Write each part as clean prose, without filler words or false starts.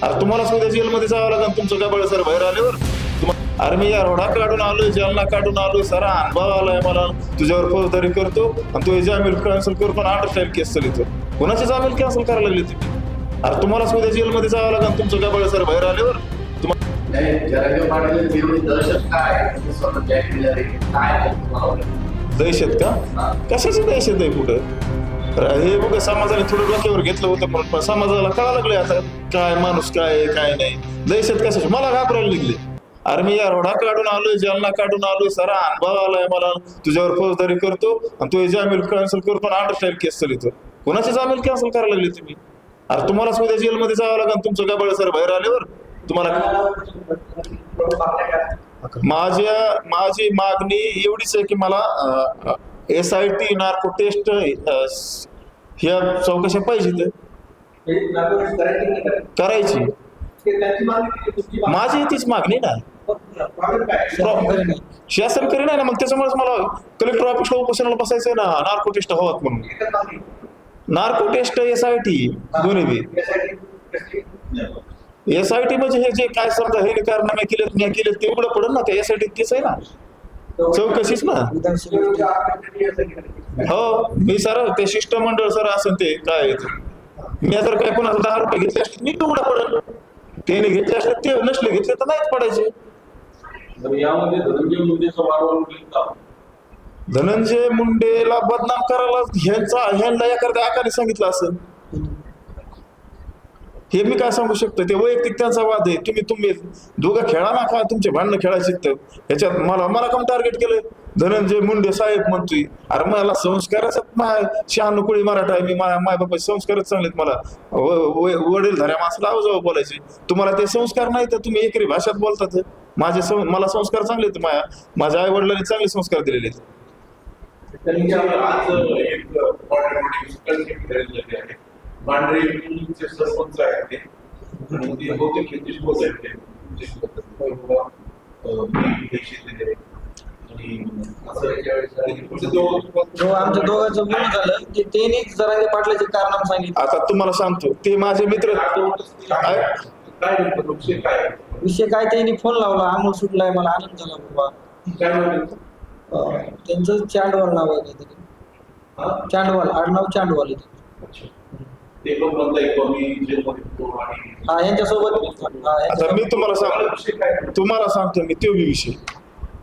अरे तुम्हालाच उद्या जेलमध्ये जावं लागेल तुमचं गबाळ सर बाहेर आल्यावर. अरे मी या रोडा काढून आलोय, जालना काढून आलोय, सारा अनुभव आलाय मला. तुझ्यावर फौजदारी करतो आणि तू जामीन कॅन्सल करतो आणि अंडरस्टँड केस चालितो. कोणाची जामीन कॅन्सल करायला लागली तुम्ही? अरे तुम्हालाच उद्या जेलमध्ये जावं लागेल तुमचं गबाळ सर बाहेर आल्यावर. दहशत का? कशाची दहशत आहे कुठं? हे बघ समाजाने थोडं डोक्यावर घेतलं होतं पण समाजाला कळायला लागले आता काय माणूस काय आहे काय नाही. दहशत कशाची? मला घाबरायला लागली. अरे मी या रोडा काढून आलोय, जालना काढून आलोय, सारा अनुभव आलाय मला. तुझ्यावर फौजदारी करतो आणि तू जामीन कॅन्सल करतो आणि अंडरस्टँड केस चालितो. कोणाची जामीन कॅन्सल करायला लागली तुम्ही? अरे तुम्हालाच उद्या जेलमध्ये जावं लागेल तुमचं गबाळ सर बाहेर आल्यावर. तुम्हाला माझी मागणी एवढीच आहे की मला SIT नार्को टेस्ट ह्या चौकशा पाहिजे करायची. माझी तीच मागणी ना. शासन करी नाही ना, मग त्याच्यामुळेच मला कलेक्टर ऑफिसला उपोषणाला बसायचंय ना. नार्को टेस्ट हवात म्हणून. नार्को टेस्ट SIT दोन्ही बी. SIT म्हणजे हे जे काय समजा हे कारनामे केले ते उघडं पडेल ना. त्या SIT तेच आहे ना, चौकशीच ना. हो मी सर ते शिष्टमंडळ सर असेल ते काय मी जर काय कोणाचा 10 रुपये घेतले असते मी उघडा पडेल. त्याने घेतले असते ते नसले घेतले तर नाहीच पडायचे. यामध्ये धनंजय मुंडेला बदनाम करायला ह्यांना एखाद्या आकाने सांगितलं असं हे मी काय सांगू शकतो. ते वैयक्तिक त्यांचा वाद आहे. तुम्ही दोघं खेळा ना का तुमचे भांडणं खेळायचे तर ह्याच्यात मला कम टार्गेट केलं. धनंजय मुंडे साहेब म्हणतोय. अरे मला संस्काराचा 96 कोळी मराठा आहे मी. माय बापाचे संस्कारच चांगलेत. मला वडील धाऱ्या माणसाला आवाजावर बोलायचे. तुम्हाला ते संस्कार नाही तर तुम्ही एकरी भाषेत बोलतात. मला संस्कार चांगले आहेत. माझ्या आई वडिलांनी चांगले संस्कार दिलेले आहेत. मांढरे सरपंच आहेत ते आणि ते होते की बोलत आहेत आमच्या दोघांचं बोलणं झालं की त्यांनी जरांगे पाटलाचे कारनाम सांगितलं. आता तुम्हाला सांगतो ते माझे मित्र विषय काय त्यांनी फोन लावला अमोल सुटलाय मला आनंद झाला बाबा. त्यांचं चांडवाल नाव आहे काहीतरी. चांडवाल आडनाव चांडवाल आहे. यांच्यासोबत आता मी तुम्हाला सांगतो मी तो विषय.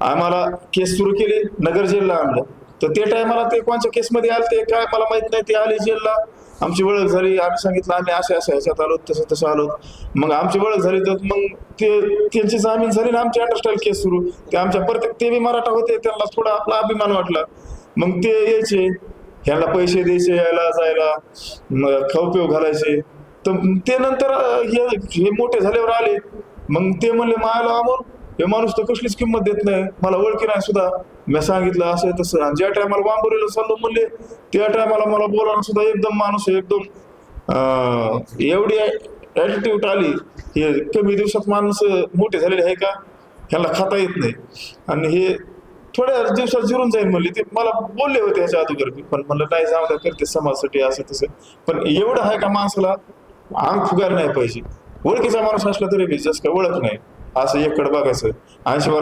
आम्हाला केस सुरू केली, नगर जेलला आणलं. तर ते टायमाला ते कोणत्या केसमध्ये आले ते काय मला माहित नाही. ते आले जेलला, आमची ओळख झाली. आम्ही सांगितलं आम्ही अशा ह्याच्यात आलो, तसं आलो. मग आमची ओळख झाली तर मग त्यांची जामीन झाली ना. आमची अंडरस्टँड केस सुरू. ते आमच्या प्रत्येक ते बी मराठा होते, त्यांना थोडा आपला अभिमान वाटला. मग ते यायचे, ह्यांना पैसे द्यायचे, यायला जायला, खाऊ पिऊ घालायचे. तर ते नंतर हे मोठे झाल्यावर आले. मग ते म्हणले मायाला अमोल हे माणूस तर कसलीच किंमत देत नाही, मला ओळखी नाही सुद्धा. मी सांगितलं असं तसं. आणि ज्या टायमाला वांबोरीला चाललो म्हणले त्या टायमाला मला बोलायला सुद्धा एकदम माणूस एकदम एवढी ॲटिट्यूड आली. हे कमी दिवसात माणूस मोठे झालेले आहे का, ह्याला खाता येत नाही. आणि हे थोड्या दिवसात जिरून जाईल म्हणले. ते मला बोलले होते ह्याच्या अगोदर पण म्हणलं नाही जाऊ द्या, करते समाजासाठी असं तसं. पण एवढं आहे का माणसाला अंग फुगायला नाही पाहिजे. ओळखीचा माणूस असला तरी बी जसं काय ओळख नाही असं एककडे बघायचं. 80